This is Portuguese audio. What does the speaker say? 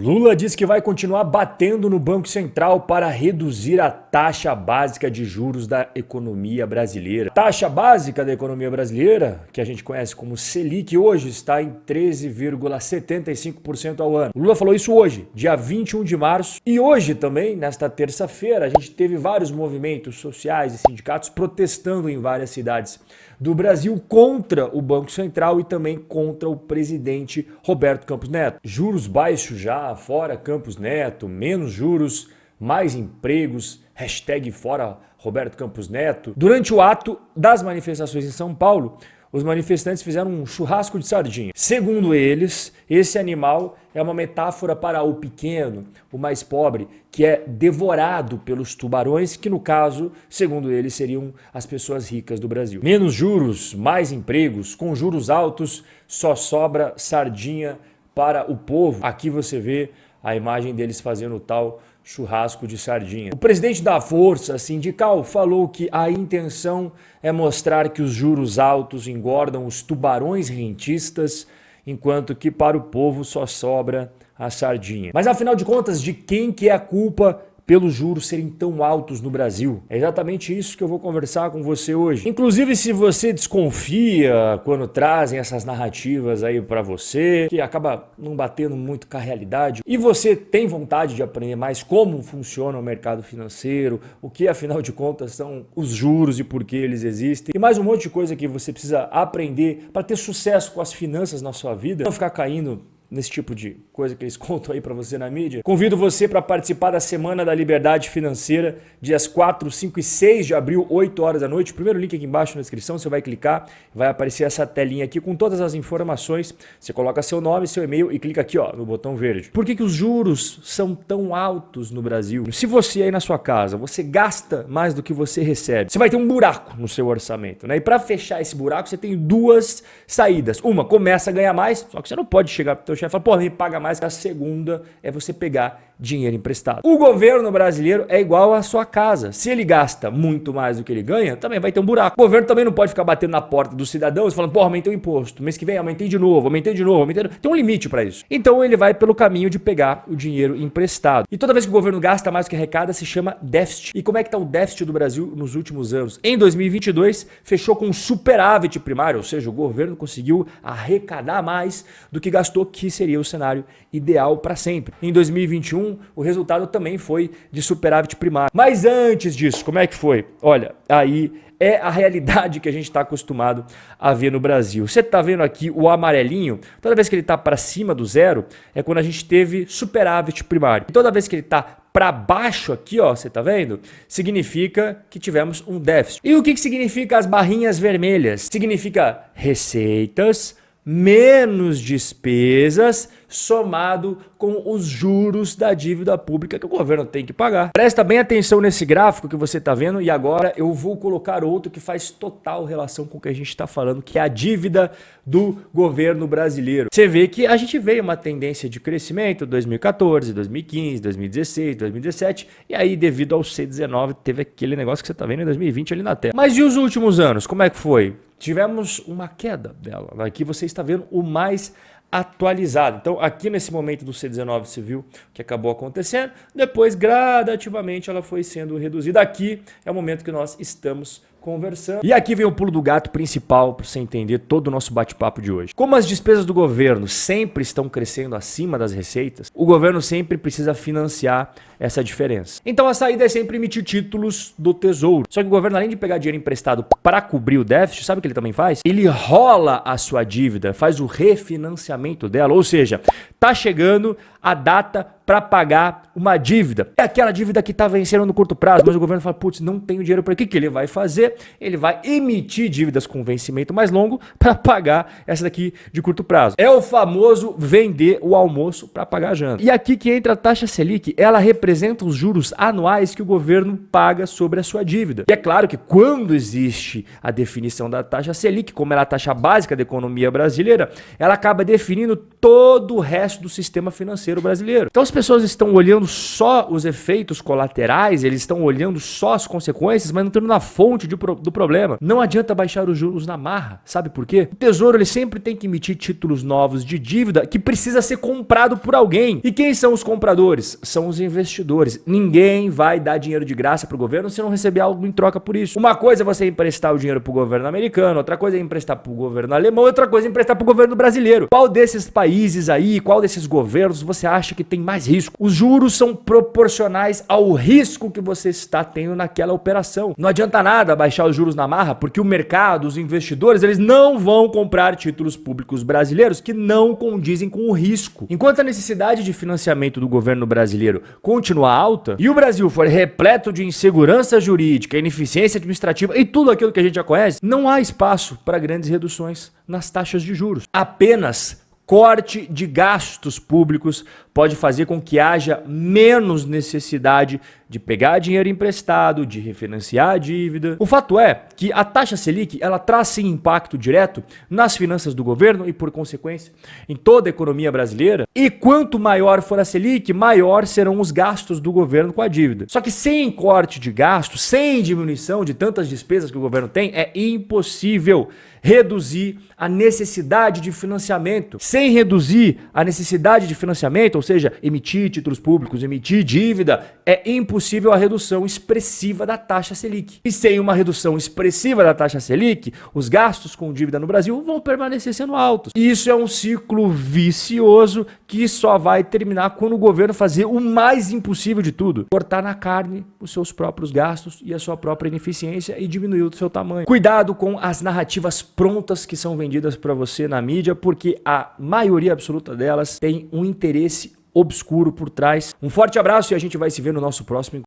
Lula diz que vai continuar batendo no Banco Central para reduzir a taxa básica de juros da economia brasileira. A taxa básica da economia brasileira, que a gente conhece como Selic, hoje está em 13,75% ao ano. O Lula falou isso hoje, dia 21 de março. E hoje também, nesta terça-feira, a gente teve vários movimentos sociais e sindicatos protestando em várias cidades do Brasil contra o Banco Central e também contra o presidente Roberto Campos Neto. Juros baixos já, fora Campos Neto, menos juros, mais empregos, hashtag fora Roberto Campos Neto. Durante o ato das manifestações em São Paulo, os manifestantes fizeram um churrasco de sardinha. Segundo eles, esse animal é uma metáfora para o pequeno, o mais pobre, que é devorado pelos tubarões, que no caso, segundo eles, seriam as pessoas ricas do Brasil. Menos juros, mais empregos, com juros altos, só sobra sardinha para o povo. Aqui você vê a imagem deles fazendo o tal churrasco de sardinha. O presidente da Força Sindical falou que a intenção é mostrar que os juros altos engordam os tubarões rentistas, enquanto que para o povo só sobra a sardinha. Mas afinal de contas, de quem que é a culpa pelos juros serem tão altos no Brasil? É exatamente isso que eu vou conversar com você hoje. Inclusive, se você desconfia quando trazem essas narrativas aí para você, que acaba não batendo muito com a realidade, e você tem vontade de aprender mais como funciona o mercado financeiro, o que afinal de contas são os juros e por que eles existem, e mais um monte de coisa que você precisa aprender para ter sucesso com as finanças na sua vida, não ficar caindo nesse tipo de coisa que eles contam aí para você na mídia. Convido você para participar da Semana da Liberdade Financeira, dias 4, 5 e 6 de abril, 8 horas da noite. Primeiro link aqui embaixo na descrição, você vai clicar, vai aparecer essa telinha aqui com todas as informações. Você coloca seu nome, seu e-mail e clica aqui ó, no botão verde. Por que os juros são tão altos no Brasil? Se você aí na sua casa, você gasta mais do que você recebe, você vai ter um buraco no seu orçamento, né? E para fechar esse buraco, você tem duas saídas. Uma, começa a ganhar mais, só que você não pode chegar pro teu chefe e falar, pô, me paga mais. A segunda é você pegar dinheiro emprestado. O governo brasileiro é igual à sua casa. Se ele gasta muito mais do que ele ganha, também vai ter um buraco. O governo também não pode ficar batendo na porta dos cidadãos falando, pô, aumentei o imposto. Mês que vem aumentei de novo, aumentei de novo, aumentei de novo. Tem um limite para isso. Então ele vai pelo caminho de pegar o dinheiro emprestado. E toda vez que o governo gasta mais do que arrecada, se chama déficit. E como é que está o déficit do Brasil nos últimos anos? Em 2022, fechou com um superávit primário, ou seja, o governo conseguiu arrecadar mais do que gastou, que seria o cenário ideal para sempre. Em 2021, o resultado também foi de superávit primário. Mas antes disso, como é que foi? Olha, aí é a realidade que a gente está acostumado a ver no Brasil. Você está vendo aqui o amarelinho? Toda vez que ele está para cima do zero, é quando a gente teve superávit primário. E toda vez que ele está para baixo aqui, ó, você tá vendo? Significa que tivemos um déficit. E o que significa as barrinhas vermelhas? Significa receitas menos despesas somado com os juros da dívida pública que o governo tem que pagar. Presta bem atenção nesse gráfico que você está vendo e agora eu vou colocar outro que faz total relação com o que a gente está falando, que é a dívida do governo brasileiro. Você vê que a gente veio uma tendência de crescimento 2014, 2015, 2016, 2017 e aí devido ao C19 teve aquele negócio que você está vendo em 2020 ali na tela. Mas e os últimos anos? Como é que foi? Tivemos uma queda dela. Aqui você está vendo o mais atualizado. Então, aqui nesse momento do C19 você viu que acabou acontecendo. Depois, gradativamente, ela foi sendo reduzida. Aqui é o momento que nós estamos conversando. E aqui vem o pulo do gato principal para você entender todo o nosso bate-papo de hoje. Como as despesas do governo sempre estão crescendo acima das receitas, o governo sempre precisa financiar essa diferença. Então a saída é sempre emitir títulos do Tesouro. Só que o governo, além de pegar dinheiro emprestado para cobrir o déficit, sabe o que ele também faz? Ele rola a sua dívida, faz o refinanciamento dela, ou seja, tá chegando a data para pagar uma dívida. É aquela dívida que está vencendo no curto prazo, mas o governo fala, putz, não tenho dinheiro para quê? O que ele vai fazer? Ele vai emitir dívidas com vencimento mais longo para pagar essa daqui de curto prazo. É o famoso vender o almoço para pagar a janta. E aqui que entra a taxa Selic, ela representa os juros anuais que o governo paga sobre a sua dívida. E é claro que quando existe a definição da taxa Selic, como ela é a taxa básica da economia brasileira, ela acaba definindo todo o resto do sistema financeiro. financeiro brasileiro. Então as pessoas estão olhando só os efeitos colaterais, eles estão olhando só as consequências, mas não estão na fonte do problema. Não adianta baixar os juros na marra, sabe por quê? O Tesouro ele sempre tem que emitir títulos novos de dívida que precisa ser comprado por alguém. E quem são os compradores? São os investidores. Ninguém vai dar dinheiro de graça pro governo se não receber algo em troca por isso. Uma coisa é você emprestar o dinheiro pro governo americano, outra coisa é emprestar pro governo alemão, outra coisa é emprestar pro governo brasileiro. Qual desses países aí, qual desses governos você acha que tem mais risco? Os juros são proporcionais ao risco que você está tendo naquela operação. Não adianta nada baixar os juros na marra, porque o mercado, os investidores, eles não vão comprar títulos públicos brasileiros que não condizem com o risco. Enquanto a necessidade de financiamento do governo brasileiro continuar alta e o Brasil for repleto de insegurança jurídica, ineficiência administrativa e tudo aquilo que a gente já conhece, não há espaço para grandes reduções nas taxas de juros. Apenas corte de gastos públicos pode fazer com que haja menos necessidade de pegar dinheiro emprestado, de refinanciar a dívida. O fato é que a taxa Selic, ela traz sim impacto direto nas finanças do governo e, por consequência, em toda a economia brasileira. E quanto maior for a Selic, maior serão os gastos do governo com a dívida. Só que sem corte de gastos, sem diminuição de tantas despesas que o governo tem, é impossível reduzir a necessidade de financiamento. Sem reduzir a necessidade de financiamento, ou seja, emitir títulos públicos, emitir dívida, é impossível a redução expressiva da taxa Selic. E sem uma redução expressiva da taxa Selic, os gastos com dívida no Brasil vão permanecer sendo altos. E isso é um ciclo vicioso que só vai terminar quando o governo fazer o mais impossível de tudo: cortar na carne os seus próprios gastos e a sua própria ineficiência e diminuir o seu tamanho. Cuidado com as narrativas prontas que são vendidas para você na mídia, porque a maioria absoluta delas tem um interesse obscuro por trás. Um forte abraço e a gente vai se ver no nosso próximo encontro.